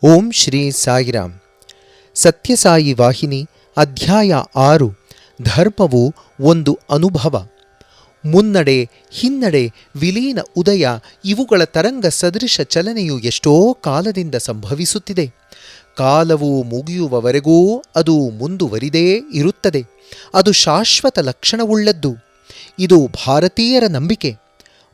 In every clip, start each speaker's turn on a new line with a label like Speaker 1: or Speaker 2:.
Speaker 1: ಓಂ ಶ್ರೀ ಸಾಯಿರಾಮ್. ಸತ್ಯಸಾಯಿ ವಾಹಿನಿ ಅಧ್ಯಾಯ 6. ಧರ್ಮವು ಒಂದು ಅನುಭವ. ಮುನ್ನಡೆ, ಹಿನ್ನಡೆ, ವಿಲೀನ, ಉದಯ ಇವುಗಳ ತರಂಗ ಸದೃಶ ಚಲನೆಯು ಎಷ್ಟೋ ಕಾಲದಿಂದ ಸಂಭವಿಸುತ್ತಿದೆ. ಕಾಲವು ಮುಗಿಯುವವರೆಗೂ ಅದು ಮುಂದುವರಿದೇ ಇರುತ್ತದೆ. ಅದು ಶಾಶ್ವತ ಲಕ್ಷಣವುಳ್ಳದ್ದು. ಇದು ಭಾರತೀಯರ ನಂಬಿಕೆ.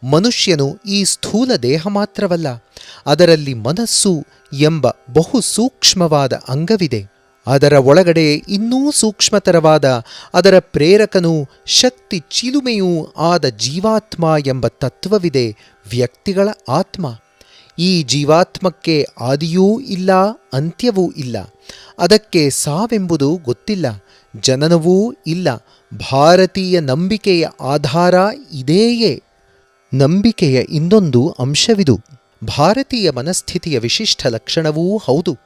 Speaker 1: ಮನುಷ್ಯನು ಈ ಸ್ಥೂಲ ದೇಹ ಮಾತ್ರವಲ್ಲ, ಅದರಲ್ಲಿ ಮನಸ್ಸು ಎಂಬ ಬಹು ಸೂಕ್ಷ್ಮವಾದ ಅಂಗವಿದೆ. ಅದರ ಒಳಗಡೆ ಇನ್ನೂ ಸೂಕ್ಷ್ಮತರವಾದ ಅದರ ಪ್ರೇರಕನೂ ಶಕ್ತಿ ಚಿಲುಮೆಯೂ ಆದ ಜೀವಾತ್ಮ ಎಂಬ ತತ್ವವಿದೆ, ವ್ಯಕ್ತಿಗಳ ಆತ್ಮ. ಈ ಜೀವಾತ್ಮಕ್ಕೆ ಆದಿಯೂ ಇಲ್ಲ, ಅಂತ್ಯವೂ ಇಲ್ಲ. ಅದಕ್ಕೆ ಸಾವೆಂಬುದು ಗೊತ್ತಿಲ್ಲ, ಜನನವೂ ಇಲ್ಲ. ಭಾರತೀಯ ನಂಬಿಕೆಯ ಆಧಾರ ಇದೇಯೇ. ನಂಬಿಕೆಯ ಇನ್ನೊಂದು ಅಂಶವಿದು. ಭಾರತೀಯ ಮನಸ್ಥಿತಿಯ ವಿಶಿಷ್ಟ ಲಕ್ಷಣವೂ ಹೌದು.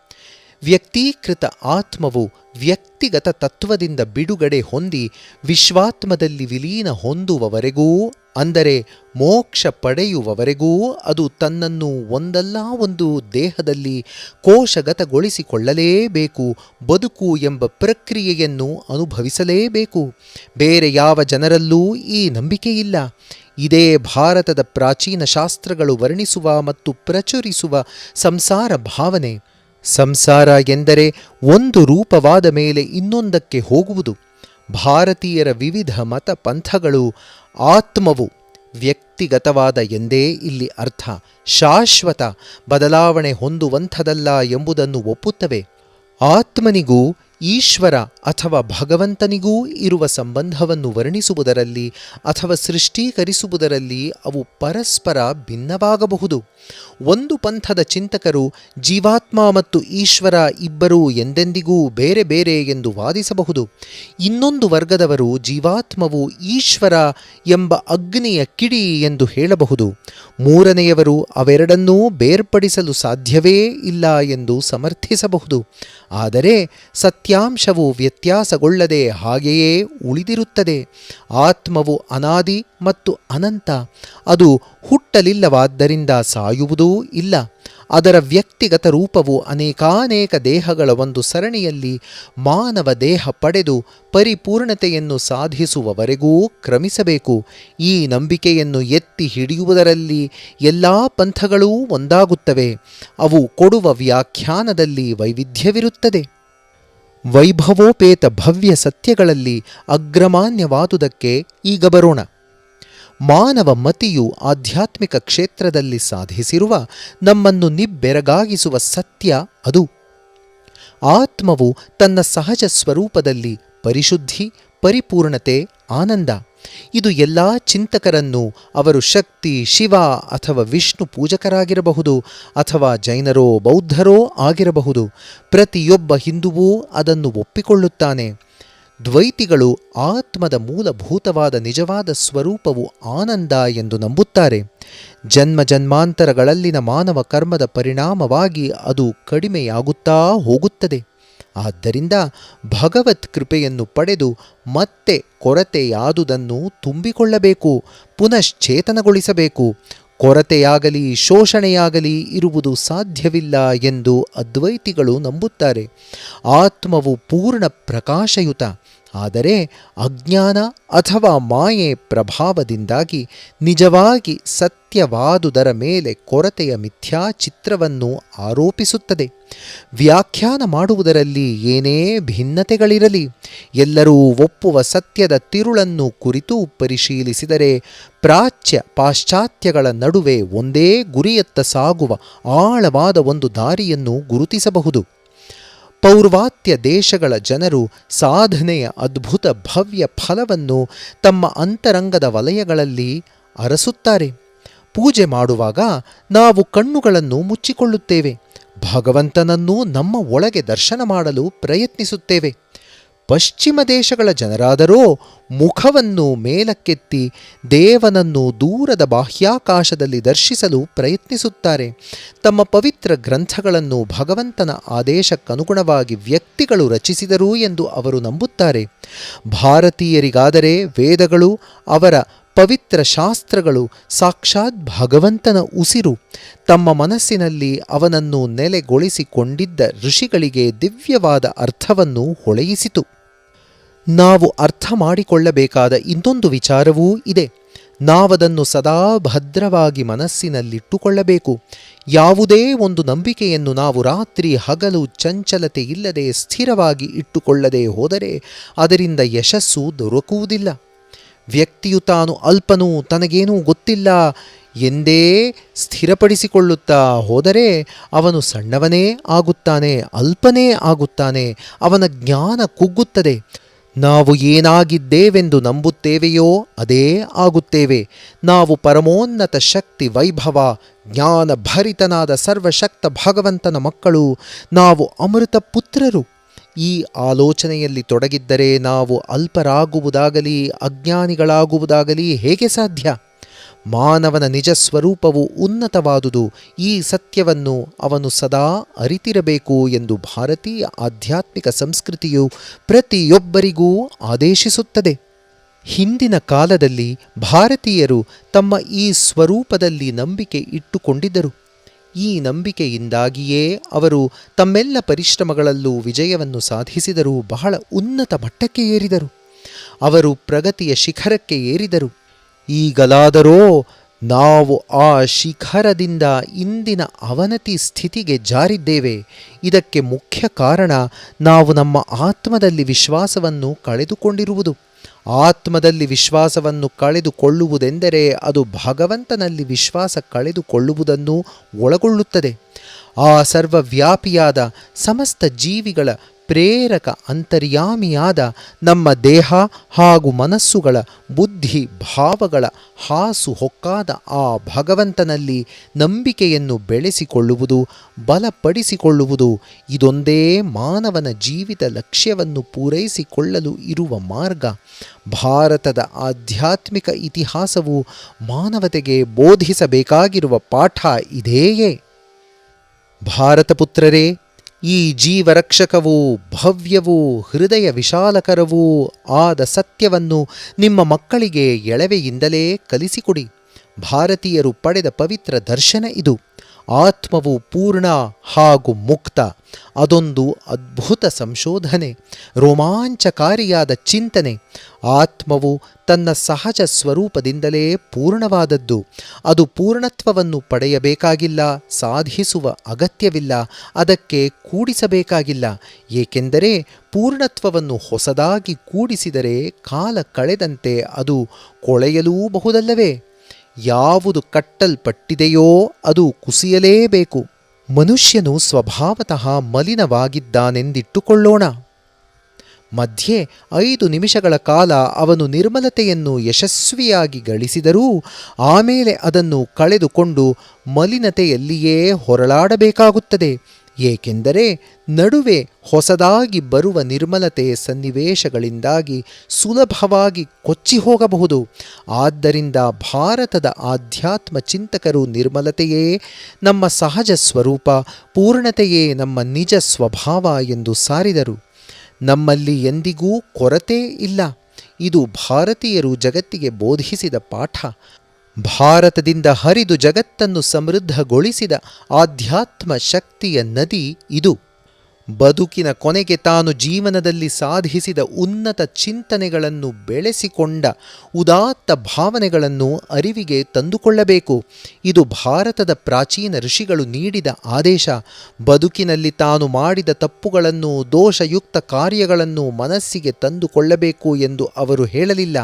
Speaker 1: ವ್ಯಕ್ತೀಕೃತ ಆತ್ಮವು ವ್ಯಕ್ತಿಗತ ತತ್ವದಿಂದ ಬಿಡುಗಡೆ ಹೊಂದಿ ವಿಶ್ವಾತ್ಮದಲ್ಲಿ ವಿಲೀನ ಹೊಂದುವವರೆಗೂ, ಅಂದರೆ ಮೋಕ್ಷ ಪಡೆಯುವವರೆಗೂ ಅದು ತನ್ನನ್ನು ಒಂದಲ್ಲ ಒಂದು ದೇಹದಲ್ಲಿ ಕೋಶಗತಗೊಳಿಸಿಕೊಳ್ಳಲೇಬೇಕು. ಬದುಕು ಎಂಬ ಪ್ರಕ್ರಿಯೆಯನ್ನು ಅನುಭವಿಸಲೇಬೇಕು. ಬೇರೆ ಯಾವ ಜನರಲ್ಲೂ ಈ ನಂಬಿಕೆಯಿಲ್ಲ. ಇದೇ ಭಾರತದ ಪ್ರಾಚೀನ ಶಾಸ್ತ್ರಗಳು ವರ್ಣಿಸುವ ಮತ್ತು ಪ್ರಚುರಿಸುವ ಸಂಸಾರ ಭಾವನೆ. ಸಂಸಾರ ಎಂದರೆ ಒಂದು ರೂಪವಾದ ಮೇಲೆ ಇನ್ನೊಂದಕ್ಕೆ ಹೋಗುವುದು. ಭಾರತೀಯರ ವಿವಿಧ ಮತ ಪಂಥಗಳು ಆತ್ಮವು ವ್ಯಕ್ತಿಗತವಾದ ಎಂದೇ ಇಲ್ಲಿ ಅರ್ಥ. ಶಾಶ್ವತ, ಬದಲಾವಣೆ ಹೊಂದುವಂಥದಲ್ಲ ಎಂಬುದನ್ನು ಒಪ್ಪುತ್ತವೆ. ಆತ್ಮನಿಗೂ ಈಶ್ವರ ಅಥವಾ ಭಗವಂತನಿಗೂ ಇರುವ ಸಂಬಂಧವನ್ನು ವರ್ಣಿಸುವುದರಲ್ಲಿ ಅಥವಾ ಸೃಷ್ಟೀಕರಿಸುವುದರಲ್ಲಿ ಅವು ಪರಸ್ಪರ ಭಿನ್ನವಾಗಬಹುದು. ಒಂದು ಪಂಥದ ಚಿಂತಕರು ಜೀವಾತ್ಮ ಮತ್ತು ಈಶ್ವರ ಇಬ್ಬರೂ ಎಂದೆಂದಿಗೂ ಬೇರೆ ಬೇರೆ ಎಂದು ವಾದಿಸಬಹುದು. ಇನ್ನೊಂದು ವರ್ಗದವರು ಜೀವಾತ್ಮವು ಈಶ್ವರ ಎಂಬ ಅಗ್ನಿಯ ಕಿಡಿ ಎಂದು ಹೇಳಬಹುದು. ಮೂರನೆಯವರು ಅವೆರಡನ್ನೂ ಬೇರ್ಪಡಿಸಲು ಸಾಧ್ಯವೇ ಇಲ್ಲ ಎಂದು ಸಮರ್ಥಿಸಬಹುದು. ಆದರೆ ಸತ್ಯಾಂಶವು ವ್ಯತ್ಯಾಸಗೊಳ್ಳದೆ ಹಾಗೆಯೇ ಉಳಿದಿರುತ್ತದೆ. ಆತ್ಮವು ಅನಾದಿ ಮತ್ತು ಅನಂತ. ಅದು ಹುಟ್ಟಲಿಲ್ಲವಾದ್ದರಿಂದ ಸಾಯುವುದೂ ಇಲ್ಲ. ಅದರ ವ್ಯಕ್ತಿಗತ ರೂಪವು ಅನೇಕಾನೇಕ ದೇಹಗಳ ಒಂದು ಸರಣಿಯಲ್ಲಿ ಮಾನವ ದೇಹ ಪಡೆದು ಪರಿಪೂರ್ಣತೆಯನ್ನು ಸಾಧಿಸುವವರೆಗೂ ಕ್ರಮಿಸಬೇಕು. ಈ ನಂಬಿಕೆಯನ್ನು ಎತ್ತಿ ಹಿಡಿಯುವುದರಲ್ಲಿ ಎಲ್ಲ ಪಂಥಗಳೂ ಒಂದಾಗುತ್ತವೆ. ಅವು ಕೊಡುವ ವ್ಯಾಖ್ಯಾನದಲ್ಲಿ ವೈವಿಧ್ಯವಿರುತ್ತದೆ. ವೈಭವೋಪೇತ ಭವ್ಯ ಸತ್ಯಗಳಲ್ಲಿ ಅಗ್ರಮಾನ್ಯವಾದುದಕ್ಕೆ ಈಗ ಬರೋಣ. ಮಾನವ ಮತಿಯು ಆಧ್ಯಾತ್ಮಿಕ ಕ್ಷೇತ್ರದಲ್ಲಿ ಸಾಧಿಸಿರುವ ನಮ್ಮನ್ನು ನಿಬ್ಬೆರಗಾಗಿಸುವ ಸತ್ಯ ಅದು. ಆತ್ಮವು ತನ್ನ ಸಹಜ ಸ್ವರೂಪದಲ್ಲಿ ಪರಿಶುದ್ಧಿ, ಪರಿಪೂರ್ಣತೆ, ಆನಂದ. ಇದು ಎಲ್ಲ ಚಿಂತಕರನ್ನು, ಅವರು ಶಕ್ತಿ, ಶಿವ ಅಥವಾ ವಿಷ್ಣು ಪೂಜಕರಾಗಿರಬಹುದು ಅಥವಾ ಜೈನರೋ ಬೌದ್ಧರೋ ಆಗಿರಬಹುದು, ಪ್ರತಿಯೊಬ್ಬ ಹಿಂದುವೂ ಅದನ್ನು ಒಪ್ಪಿಕೊಳ್ಳುತ್ತಾನೆ. ದ್ವೈತಿಗಳು ಆತ್ಮದ ಮೂಲಭೂತವಾದ ನಿಜವಾದ ಸ್ವರೂಪವು ಆನಂದ ಎಂದು ನಂಬುತ್ತಾರೆ. ಜನ್ಮ ಜನ್ಮಾಂತರಗಳಲ್ಲಿನ ಮಾನವ ಕರ್ಮದ ಪರಿಣಾಮವಾಗಿ ಅದು ಕಡಿಮೆಯಾಗುತ್ತಾ ಹೋಗುತ್ತದೆ. ಆದ್ದರಿಂದ ಭಗವತ್ ಕೃಪೆಯನ್ನು ಪಡೆದು ಮತ್ತೆ ಕೊರತೆಯಾದುದನ್ನು ತುಂಬಿಕೊಳ್ಳಬೇಕು, ಪುನಶ್ಚೇತನಗೊಳಿಸಬೇಕು. ಕೊರತೆಯಾಗಲಿ ಶೋಷಣೆಯಾಗಲಿ ಇರುವುದು ಸಾಧ್ಯವಿಲ್ಲ ಎಂದು ಅದ್ವೈತಿಗಳು ನಂಬುತ್ತಾರೆ. ಆತ್ಮವು ಪೂರ್ಣ ಪ್ರಕಾಶಯುತ. ಆದರೆ ಅಜ್ಞಾನ ಅಥವಾ ಮಾಯೆ ಪ್ರಭಾವದಿಂದಾಗಿ ನಿಜವಾಗಿ ಸತ್ಯವಾದುದರ ಮೇಲೆ ಕೊರತೆಯ ಮಿಥ್ಯಾ ಚಿತ್ರವನ್ನು ಆರೋಪಿಸುತ್ತದೆ. ವ್ಯಾಖ್ಯಾನ ಮಾಡುವುದರಲ್ಲಿ ಏನೇ ಭಿನ್ನತೆಗಳಿರಲಿ, ಎಲ್ಲರೂ ಒಪ್ಪುವ ಸತ್ಯದ ತಿರುಳನ್ನು ಕುರಿತು ಪರಿಶೀಲಿಸಿದರೆ ಪ್ರಾಚ್ಯ ಪಾಶ್ಚಾತ್ಯಗಳ ನಡುವೆ ಒಂದೇ ಗುರಿಯತ್ತ ಸಾಗುವ ಆಳವಾದ ಒಂದು ದಾರಿಯನ್ನು ಗುರುತಿಸಬಹುದು. ಪೌರ್ವಾತ್ಯ ದೇಶಗಳ ಜನರು ಸಾಧನೆಯ ಅದ್ಭುತ ಭವ್ಯ ಫಲವನ್ನು ತಮ್ಮ ಅಂತರಂಗದ ವಲಯಗಳಲ್ಲಿ ಅರಸುತ್ತಾರೆ. ಪೂಜೆ ಮಾಡುವಾಗ ನಾವು ಕಣ್ಣುಗಳನ್ನು ಮುಚ್ಚಿಕೊಳ್ಳುತ್ತೇವೆ. ಭಗವಂತನನ್ನು ನಮ್ಮ ಒಳಗೆ ದರ್ಶನ ಮಾಡಲು ಪ್ರಯತ್ನಿಸುತ್ತೇವೆ. ಪಶ್ಚಿಮ ದೇಶಗಳ ಜನರಾದರೋ ಮುಖವನ್ನು ಮೇಲಕ್ಕೆತ್ತಿ ದೇವನನ್ನು ದೂರದ ಬಾಹ್ಯಾಕಾಶದಲ್ಲಿ ದರ್ಶಿಸಲು ಪ್ರಯತ್ನಿಸುತ್ತಾರೆ. ತಮ್ಮ ಪವಿತ್ರ ಗ್ರಂಥಗಳನ್ನು ಭಗವಂತನ ಆದೇಶಕ್ಕನುಗುಣವಾಗಿ ವ್ಯಕ್ತಿಗಳು ರಚಿಸಿದರು ಎಂದು ಅವರು ನಂಬುತ್ತಾರೆ. ಭಾರತೀಯರಿಗಾದರೆ ವೇದಗಳು ಅವರ ಪವಿತ್ರ ಶಾಸ್ತ್ರಗಳು ಸಾಕ್ಷಾತ್ ಭಗವಂತನ ಉಸಿರು. ತಮ್ಮ ಮನಸ್ಸಿನಲ್ಲಿ ಅವನನ್ನು ನೆಲೆಗೊಳಿಸಿಕೊಂಡಿದ್ದ ಋಷಿಗಳಿಗೆ ದಿವ್ಯವಾದ ಅರ್ಥವನ್ನು ಹೊಳೆಯಿಸಿತು. ನಾವು ಅರ್ಥ ಮಾಡಿಕೊಳ್ಳಬೇಕಾದ ಇನ್ನೊಂದು ವಿಚಾರವೂ ಇದೆ. ನಾವದನ್ನು ಸದಾ ಭದ್ರವಾಗಿ ಮನಸ್ಸಿನಲ್ಲಿಟ್ಟುಕೊಳ್ಳಬೇಕು. ಯಾವುದೇ ಒಂದು ನಂಬಿಕೆಯನ್ನು ನಾವು ರಾತ್ರಿ ಹಗಲು ಚಂಚಲತೆ ಇಲ್ಲದೆ ಸ್ಥಿರವಾಗಿ ಇಟ್ಟುಕೊಳ್ಳದೆ ಹೋದರೆ ಅದರಿಂದ ಯಶಸ್ಸು ದೊರಕುವುದಿಲ್ಲ. ವ್ಯಕ್ತಿಯು ತಾನು ಅಲ್ಪನೂ ತನಗೇನೂ ಗೊತ್ತಿಲ್ಲ ಎಂದೇ ಸ್ಥಿರಪಡಿಸಿಕೊಳ್ಳುತ್ತಾ ಹೋದರೆ ಅವನು ಸಣ್ಣವನೇ ಆಗುತ್ತಾನೆ, ಅಲ್ಪನೇ ಆಗುತ್ತಾನೆ. ಅವನ ಜ್ಞಾನ ಕುಗ್ಗುತ್ತದೆ. ನಾವು ಏನಾಗಿದ್ದೇವೆಂದು ನಂಬುತ್ತೇವೆಯೋ ಅದೇ ಆಗುತ್ತೇವೆ. ನಾವು ಪರಮೋನ್ನತ ಶಕ್ತಿ ವೈಭವ ಜ್ಞಾನ ಭರಿತನಾದ ಸರ್ವಶಕ್ತ ಭಗವಂತನ ಮಕ್ಕಳು. ನಾವು ಅಮೃತ ಪುತ್ರರು. ಈ ಆಲೋಚನೆಯಲ್ಲಿ ತೊಡಗಿದ್ದರೆ ನಾವು ಅಲ್ಪರಾಗುವುದಾಗಲಿ ಅಜ್ಞಾನಿಗಳಾಗುವುದಾಗಲಿ ಹೇಗೆ ಸಾಧ್ಯ? ಮಾನವನ ನಿಜ ಸ್ವರೂಪವು ಉನ್ನತವಾದುದು. ಈ ಸತ್ಯವನ್ನು ಅವನು ಸದಾ ಅರಿತಿರಬೇಕು ಎಂದು ಭಾರತೀಯ ಆಧ್ಯಾತ್ಮಿಕ ಸಂಸ್ಕೃತಿಯು ಪ್ರತಿಯೊಬ್ಬರಿಗೂ ಆದೇಶಿಸುತ್ತದೆ. ಹಿಂದಿನ ಕಾಲದಲ್ಲಿ ಭಾರತೀಯರು ತಮ್ಮ ಈ ಸ್ವರೂಪದಲ್ಲಿ ನಂಬಿಕೆ ಇಟ್ಟುಕೊಂಡಿದ್ದರು. ಈ ನಂಬಿಕೆಯಿಂದಾಗಿಯೇ ಅವರು ತಮ್ಮೆಲ್ಲ ಪರಿಶ್ರಮಗಳಲ್ಲೂ ವಿಜಯವನ್ನು ಸಾಧಿಸಿದರು. ಬಹಳ ಉನ್ನತ ಮಟ್ಟಕ್ಕೆ ಏರಿದರು. ಅವರು ಪ್ರಗತಿಯ ಶಿಖರಕ್ಕೆ ಏರಿದರು. ಈಗಲಾದರೋ ನಾವು ಆ ಶಿಖರದಿಂದ ಇಂದಿನ ಅವನತಿ ಸ್ಥಿತಿಗೆ ಜಾರಿದ್ದೇವೆ. ಇದಕ್ಕೆ ಮುಖ್ಯ ಕಾರಣ ನಾವು ನಮ್ಮ ಆತ್ಮದಲ್ಲಿ ವಿಶ್ವಾಸವನ್ನು ಕಳೆದುಕೊಂಡಿರುವುದು. ಆತ್ಮದಲ್ಲಿ ವಿಶ್ವಾಸವನ್ನು ಕಳೆದುಕೊಳ್ಳುವುದೆಂದರೆ ಅದು ಭಗವಂತನಲ್ಲಿ ವಿಶ್ವಾಸ ಕಳೆದುಕೊಳ್ಳುವುದನ್ನು ಒಳಗೊಳ್ಳುತ್ತದೆ. ಆ ಸರ್ವವ್ಯಾಪಿಯಾದ ಸಮಸ್ತ ಜೀವಿಗಳ ಪ್ರೇರಕ ಅಂತರ್ಯಾಮಿಯಾದ ನಮ್ಮ ದೇಹ ಹಾಗೂ ಮನಸ್ಸುಗಳ ಬುದ್ಧಿ ಭಾವಗಳ ಹಾಸು ಹೊಕ್ಕಾದ ಆ ಭಗವಂತನಲ್ಲಿ ನಂಬಿಕೆಯನ್ನು ಬೆಳೆಸಿಕೊಳ್ಳುವುದು, ಬಲಪಡಿಸಿಕೊಳ್ಳುವುದು ಇದೊಂದೇ ಮಾನವನ ಜೀವಿತ ಲಕ್ಷ್ಯವನ್ನು ಪೂರೈಸಿಕೊಳ್ಳಲು ಇರುವ ಮಾರ್ಗ. ಭಾರತದ ಆಧ್ಯಾತ್ಮಿಕ ಇತಿಹಾಸವು ಮಾನವತೆಗೆ ಬೋಧಿಸಬೇಕಾಗಿರುವ ಪಾಠ ಇದೇಯೇ. ಭಾರತ ಪುತ್ರರೇ, ಈ ಜೀವರಕ್ಷಕವೂ ಭವ್ಯವೂ ಹೃದಯ ವಿಶಾಲಕರವೂ ಆದ ಸತ್ಯವನ್ನು ನಿಮ್ಮ ಮಕ್ಕಳಿಗೆ ಎಳವೆಯಿಂದಲೇ ಕಲಿಸಿಕೊಡಿ. ಭಾರತೀಯರು ಪಡೆದ ಪವಿತ್ರ ದರ್ಶನ ಇದು. ಆತ್ಮವು ಪೂರ್ಣ ಹಾಗೂ ಮುಕ್ತ. ಅದೊಂದು ಅದ್ಭುತ ಸಂಶೋಧನೆ, ರೋಮಾಂಚಕಾರಿಯಾದ ಚಿಂತನೆ. ಆತ್ಮವು ತನ್ನ ಸಹಜ ಸ್ವರೂಪದಿಂದಲೇ ಪೂರ್ಣವಾದದ್ದು. ಅದು ಪೂರ್ಣತ್ವವನ್ನು ಪಡೆಯಬೇಕಾಗಿಲ್ಲ, ಸಾಧಿಸುವ ಅಗತ್ಯವಿಲ್ಲ, ಅದಕ್ಕೆ ಕೂಡಿಸಬೇಕಾಗಿಲ್ಲ. ಏಕೆಂದರೆ ಪೂರ್ಣತ್ವವನ್ನು ಹೊಸದಾಗಿ ಕೂಡಿಸಿದರೆ ಕಾಲ ಕಳೆದಂತೆ ಅದು ಕೊಳೆಯಲೂಬಹುದಲ್ಲವೇ? ಯಾವುದು ಕಟ್ಟಲ್ಪಟ್ಟಿದೆಯೋ ಅದು ಕುಸಿಯಲೇಬೇಕು. ಮನುಷ್ಯನು ಸ್ವಭಾವತಃ ಮಲಿನವಾಗಿದ್ದಾನೆಂದಿಟ್ಟುಕೊಳ್ಳೋಣ. ಮಧ್ಯೆ 5 ನಿಮಿಷಗಳ ಕಾಲ ಅವನು ನಿರ್ಮಲತೆಯನ್ನು ಯಶಸ್ವಿಯಾಗಿ ಗಳಿಸಿದರೂ ಆಮೇಲೆ ಅದನ್ನು ಕಳೆದುಕೊಂಡು ಮಲಿನತೆಯಲ್ಲಿಯೇ ಹೊರಳಾಡಬೇಕಾಗುತ್ತದೆ. ಏಕೆಂದರೆ ನಡುವೆ ಹೊಸದಾಗಿ ಬರುವ ನಿರ್ಮಲತೆ ಸನ್ನಿವೇಶಗಳಿಂದಾಗಿ ಸುಲಭವಾಗಿ ಕೊಚ್ಚಿ ಹೋಗಬಹುದು. ಆದ್ದರಿಂದ ಭಾರತದ ಆಧ್ಯಾತ್ಮ ಚಿಂತಕರು ನಿರ್ಮಲತೆಯೇ ನಮ್ಮ ಸಹಜ ಸ್ವರೂಪ, ಪೂರ್ಣತೆಯೇ ನಮ್ಮ ನಿಜ ಸ್ವಭಾವ ಎಂದು ಸಾರಿದರು. ನಮ್ಮಲ್ಲಿ ಎಂದಿಗೂ ಕೊರತೆ ಇಲ್ಲ. ಇದು ಭಾರತೀಯರು ಜಗತ್ತಿಗೆ ಬೋಧಿಸಿದ ಪಾಠ. ಭಾರತದಿಂದ ಹರಿದು ಜಗತ್ತನ್ನು ಸಮೃದ್ಧಗೊಳಿಸಿದ ಆಧ್ಯಾತ್ಮ ಶಕ್ತಿಯ ನದಿ ಇದು. ಬದುಕಿನ ಕೊನೆಗೆ ತಾನು ಜೀವನದಲ್ಲಿ ಸಾಧಿಸಿದ ಉನ್ನತ ಚಿಂತನೆಗಳನ್ನು ಬೆಳೆಸಿಕೊಂಡ ಉದಾತ್ತ ಭಾವನೆಗಳನ್ನು ಅರಿವಿಗೆ ತಂದುಕೊಳ್ಳಬೇಕು. ಇದು ಭಾರತದ ಪ್ರಾಚೀನ ಋಷಿಗಳು ನೀಡಿದ ಆದೇಶ. ಬದುಕಿನಲ್ಲಿ ತಾನು ಮಾಡಿದ ತಪ್ಪುಗಳನ್ನು, ದೋಷಯುಕ್ತ ಕಾರ್ಯಗಳನ್ನು ಮನಸ್ಸಿಗೆ ತಂದುಕೊಳ್ಳಬೇಕು ಎಂದು ಅವರು ಹೇಳಲಿಲ್ಲ.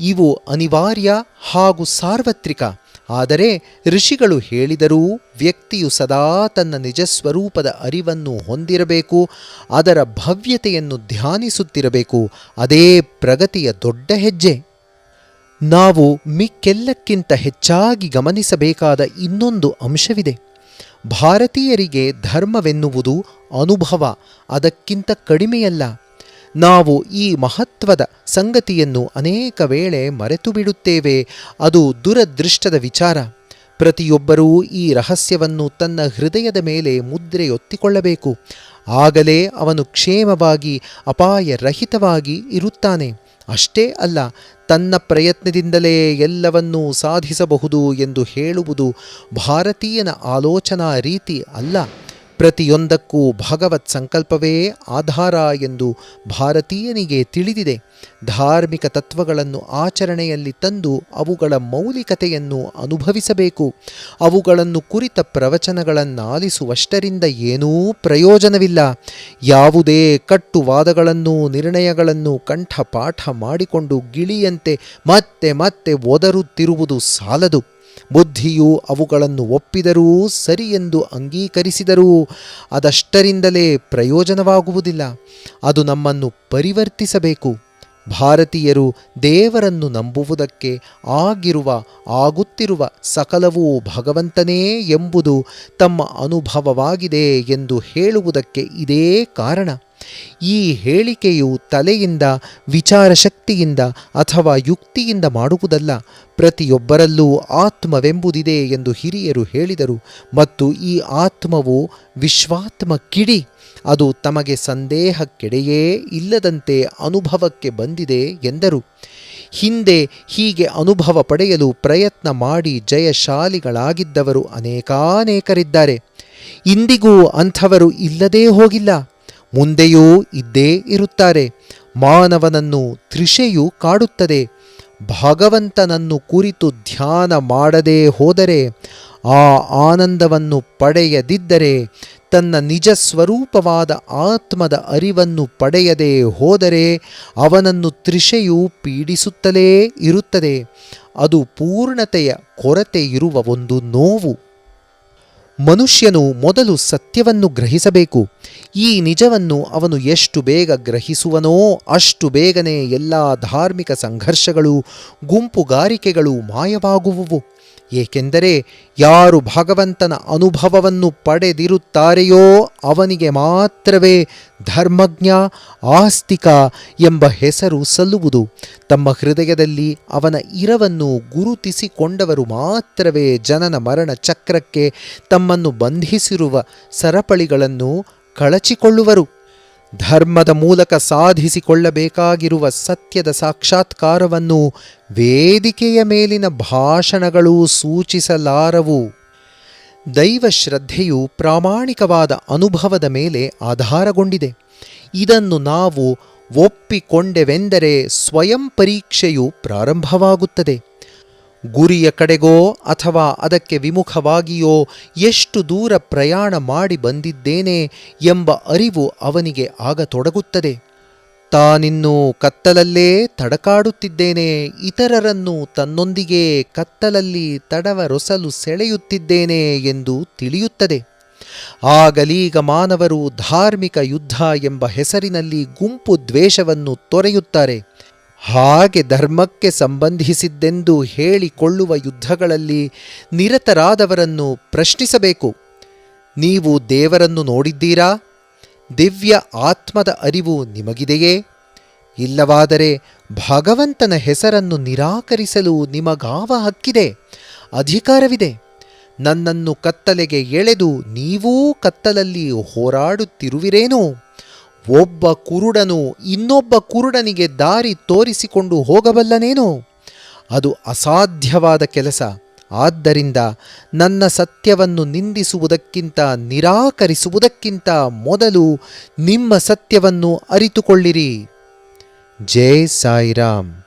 Speaker 1: ಇವು ಅನಿವಾರ್ಯ ಹಾಗೂ ಸಾರ್ವತ್ರಿಕ. ಆದರೆ ಋಷಿಗಳು ಹೇಳಿದರೂ ವ್ಯಕ್ತಿಯು ಸದಾ ತನ್ನ ನಿಜಸ್ವರೂಪದ ಅರಿವನ್ನು ಹೊಂದಿರಬೇಕು, ಅದರ ಭವ್ಯತೆಯನ್ನು ಧ್ಯಾನಿಸುತ್ತಿರಬೇಕು. ಅದೇ ಪ್ರಗತಿಯ ದೊಡ್ಡ ಹೆಜ್ಜೆ. ನಾವು ಮಿಕ್ಕೆಲ್ಲಕ್ಕಿಂತ ಹೆಚ್ಚಾಗಿ ಗಮನಿಸಬೇಕಾದ ಇನ್ನೊಂದು ಅಂಶವಿದೆ. ಭಾರತೀಯರಿಗೆ ಧರ್ಮವೆನ್ನುವುದು ಅನುಭವ, ಅದಕ್ಕಿಂತ ಕಡಿಮೆಯಲ್ಲ. ನಾವು ಈ ಮಹತ್ವದ ಸಂಗತಿಯನ್ನು ಅನೇಕ ವೇಳೆ ಮರೆತು ಬಿಡುತ್ತೇವೆ. ಅದು ದುರದೃಷ್ಟದ ವಿಚಾರ. ಪ್ರತಿಯೊಬ್ಬರೂ ಈ ರಹಸ್ಯವನ್ನು ತನ್ನ ಹೃದಯದ ಮೇಲೆ ಮುದ್ರೆಯೊತ್ತಿಕೊಳ್ಳಬೇಕು. ಆಗಲೇ ಅವನು ಕ್ಷೇಮವಾಗಿ ಅಪಾಯರಹಿತವಾಗಿ ಇರುತ್ತಾನೆ. ಅಷ್ಟೇ ಅಲ್ಲ, ತನ್ನ ಪ್ರಯತ್ನದಿಂದಲೇ ಎಲ್ಲವನ್ನೂ ಸಾಧಿಸಬಹುದು ಎಂದು ಹೇಳುವುದು ಭಾರತೀಯನ ಆಲೋಚನಾ ರೀತಿ ಅಲ್ಲ. ಪ್ರತಿಯೊಂದಕ್ಕೂ ಭಗವತ್ ಸಂಕಲ್ಪವೇ ಆಧಾರ ಎಂದು ಭಾರತೀಯನಿಗೆ ತಿಳಿದಿದೆ. ಧಾರ್ಮಿಕ ತತ್ವಗಳನ್ನು ಆಚರಣೆಯಲ್ಲಿ ತಂದು ಅವುಗಳ ಮೌಲಿಕತೆಯನ್ನು ಅನುಭವಿಸಬೇಕು. ಅವುಗಳನ್ನು ಕುರಿತ ಪ್ರವಚನಗಳನ್ನಾಲಿಸುವಷ್ಟರಿಂದ ಏನೂ ಪ್ರಯೋಜನವಿಲ್ಲ. ಯಾವುದೇ ಕಟ್ಟುವಾದಗಳನ್ನು ನಿರ್ಣಯಗಳನ್ನು ಕಂಠಪಾಠ ಮಾಡಿಕೊಂಡು ಗಿಳಿಯಂತೆ ಮತ್ತೆ ಮತ್ತೆ ಒದರುತ್ತಿರುವುದು ಸಾಲದು. ಬುದ್ಧಿಯು ಅವುಗಳನ್ನು ಒಪ್ಪಿದರೂ ಸರಿಯೆಂದು ಅಂಗೀಕರಿಸಿದರೂ ಅದಷ್ಟರಿಂದಲೇ ಪ್ರಯೋಜನವಾಗುವುದಿಲ್ಲ. ಅದು ನಮ್ಮನ್ನು ಪರಿವರ್ತಿಸಬೇಕು. ಭಾರತೀಯರು ದೇವರನ್ನು ನಂಬುವುದಕ್ಕೆ ಆಗುತ್ತಿರುವ ಸಕಲವೂ ಭಗವಂತನೇ ಎಂಬುದು ತಮ್ಮ ಅನುಭವವಾಗಿದೆ ಎಂದು ಹೇಳುವುದಕ್ಕೆ ಇದೇ ಕಾರಣ. ಈ ಹೇಳಿಕೆಯು ತಲೆಯಿಂದ, ವಿಚಾರಶಕ್ತಿಯಿಂದ ಅಥವಾ ಯುಕ್ತಿಯಿಂದ ಮಾಡುವುದಲ್ಲ. ಪ್ರತಿಯೊಬ್ಬರಲ್ಲೂ ಆತ್ಮವೆಂಬುದಿದೆ ಎಂದು ಹಿರಿಯರು ಹೇಳಿದರು ಮತ್ತು ಈ ಆತ್ಮವು ವಿಶ್ವಾತ್ಮ ಕಿಡಿ. ಅದು ತಮಗೆ ಸಂದೇಹಕ್ಕೆಡೆಯೇ ಇಲ್ಲದಂತೆ ಅನುಭವಕ್ಕೆ ಬಂದಿದೆ ಎಂದರು. ಹಿಂದೆ ಹೀಗೆ ಅನುಭವ ಪಡೆಯಲು ಪ್ರಯತ್ನ ಮಾಡಿ ಜಯಶಾಲಿಗಳಾಗಿದ್ದವರು ಅನೇಕಾನೇಕರಿದ್ದಾರೆ. ಇಂದಿಗೂ ಅಂಥವರು ಇಲ್ಲದೇ ಹೋಗಿಲ್ಲ, ಮುಂದೆಯೂ ಇದ್ದೇ ಇರುತ್ತಾರೆ. ಮಾನವನನ್ನು ತೃಷೆಯು ಕಾಡುತ್ತದೆ. ಭಗವಂತನನ್ನು ಕುರಿತು ಧ್ಯಾನ ಮಾಡದೇ ಹೋದರೆ, ಆ ಆನಂದವನ್ನು ಪಡೆಯದಿದ್ದರೆ, ತನ್ನ ನಿಜ ಸ್ವರೂಪವಾದ ಆತ್ಮದ ಅರಿವನ್ನು ಪಡೆಯದೇ ಹೋದರೆ ಅವನನ್ನು ತೃಷೆಯು ಪೀಡಿಸುತ್ತಲೇ ಇರುತ್ತದೆ. ಅದು ಪೂರ್ಣತೆಯ ಕೊರತೆ ಇರುವ ಒಂದು ನೋವು. ಮನುಷ್ಯನು ಮೊದಲು ಸತ್ಯವನ್ನು ಗ್ರಹಿಸಬೇಕು. ಈ ನಿಜವನ್ನು ಅವನು ಎಷ್ಟು ಬೇಗ ಗ್ರಹಿಸುವನೋ ಅಷ್ಟು ಬೇಗನೆ ಎಲ್ಲ ಧಾರ್ಮಿಕ ಸಂಘರ್ಷಗಳು, ಗುಂಪುಗಾರಿಕೆಗಳು ಮಾಯವಾಗುವುವು. ಏಕೆಂದರೆ ಯಾರು ಭಗವಂತನ ಅನುಭವವನ್ನು ಪಡೆದಿರುತ್ತಾರೆಯೋ ಅವನಿಗೆ ಮಾತ್ರವೇ ಧರ್ಮಜ್ಞ, ಆಸ್ತಿಕ ಎಂಬ ಹೆಸರು ಸಲ್ಲುವುದು. ತಮ್ಮ ಹೃದಯದಲ್ಲಿ ಅವನ ಇರವನ್ನು ಗುರುತಿಸಿಕೊಂಡವರು ಮಾತ್ರವೇ ಜನನ ಮರಣ ಚಕ್ರಕ್ಕೆ ತಮ್ಮನ್ನು ಬಂಧಿಸಿರುವ ಸರಪಳಿಗಳನ್ನು ಕಳಚಿಕೊಳ್ಳುವರು. ಧರ್ಮದ ಮೂಲಕ ಸಾಧಿಸಿಕೊಳ್ಳಬೇಕಾಗಿರುವ ಸತ್ಯದ ಸಾಕ್ಷಾತ್ಕಾರವನ್ನು ವೇದಿಕೆಯ ಮೇಲಿನ ಭಾಷಣಗಳು ಸೂಚಿಸಲಾರವು. ದೈವ ಶ್ರದ್ಧೆಯು ಪ್ರಾಮಾಣಿಕವಾದ ಅನುಭವದ ಮೇಲೆ ಆಧಾರಗೊಂಡಿದೆ. ಇದನ್ನು ನಾವು ಒಪ್ಪಿಕೊಂಡೆವೆಂದರೆ ಸ್ವಯಂ ಪರೀಕ್ಷೆಯು ಪ್ರಾರಂಭವಾಗುತ್ತದೆ. ಗುರಿಯ ಕಡೆಗೋ ಅಥವಾ ಅದಕ್ಕೆ ವಿಮುಖವಾಗಿಯೋ ಎಷ್ಟು ದೂರ ಪ್ರಯಾಣ ಮಾಡಿ ಬಂದಿದ್ದೇನೆ ಎಂಬ ಅರಿವು ಅವನಿಗೆ ಆಗತೊಡಗುತ್ತದೆ. ತಾನಿನ್ನೂ ಕತ್ತಲಲ್ಲೇ ತಡಕಾಡುತ್ತಿದ್ದೇನೆ, ಇತರರನ್ನು ತನ್ನೊಂದಿಗೆ ಕತ್ತಲಲ್ಲಿ ತಡವರೊಸಲು ಸೆಳೆಯುತ್ತಿದ್ದೇನೆ ಎಂದು ತಿಳಿಯುತ್ತದೆ. ಆಗಲೀಗ ಮಾನವರು ಧಾರ್ಮಿಕ ಯುದ್ಧ ಎಂಬ ಹೆಸರಿನಲ್ಲಿ ಗುಂಪು ದ್ವೇಷವನ್ನು ತೊರೆಯುತ್ತಾರೆ. ಹಾಗೆ ಧರ್ಮಕ್ಕೆ ಸಂಬಂಧಿಸಿದ್ದೆಂದು ಹೇಳಿಕೊಳ್ಳುವ ಯುದ್ಧಗಳಲ್ಲಿ ನಿರತರಾದವರನ್ನು ಪ್ರಶ್ನಿಸಬೇಕು. ನೀವು ದೇವರನ್ನು ನೋಡಿದ್ದೀರಾ? ದಿವ್ಯ ಆತ್ಮದ ಅರಿವು ನಿಮಗಿದೆಯೇ? ಇಲ್ಲವಾದರೆ ಭಗವಂತನ ಹೆಸರನ್ನು ನಿರಾಕರಿಸಲು ನಿಮಗಾವ ಹಕ್ಕಿದೆ, ಅಧಿಕಾರವಿದೆ? ನನ್ನನ್ನು ಕತ್ತಲೆಗೆ ಎಳೆದು ನೀವೂ ಕತ್ತಲಲ್ಲಿ ಹೋರಾಡುತ್ತಿರುವಿರೇನೋ? ಒಬ್ಬ ಕುರುಡನು ಇನ್ನೊಬ್ಬ ಕುರುಡನಿಗೆ ದಾರಿ ತೋರಿಸಿಕೊಂಡು ಹೋಗಬಲ್ಲನೇನೋ? ಅದು ಅಸಾಧ್ಯವಾದ ಕೆಲಸ. ಆದ್ದರಿಂದ ನನ್ನ ಸತ್ಯವನ್ನು ನಿಂದಿಸುವುದಕ್ಕಿಂತ ನಿರಾಕರಿಸುವುದಕ್ಕಿಂತ ಮೊದಲು ನಿಮ್ಮ ಸತ್ಯವನ್ನು ಅರಿತುಕೊಳ್ಳಿರಿ. ಜೈ ಸಾಯಿರಾಮ್.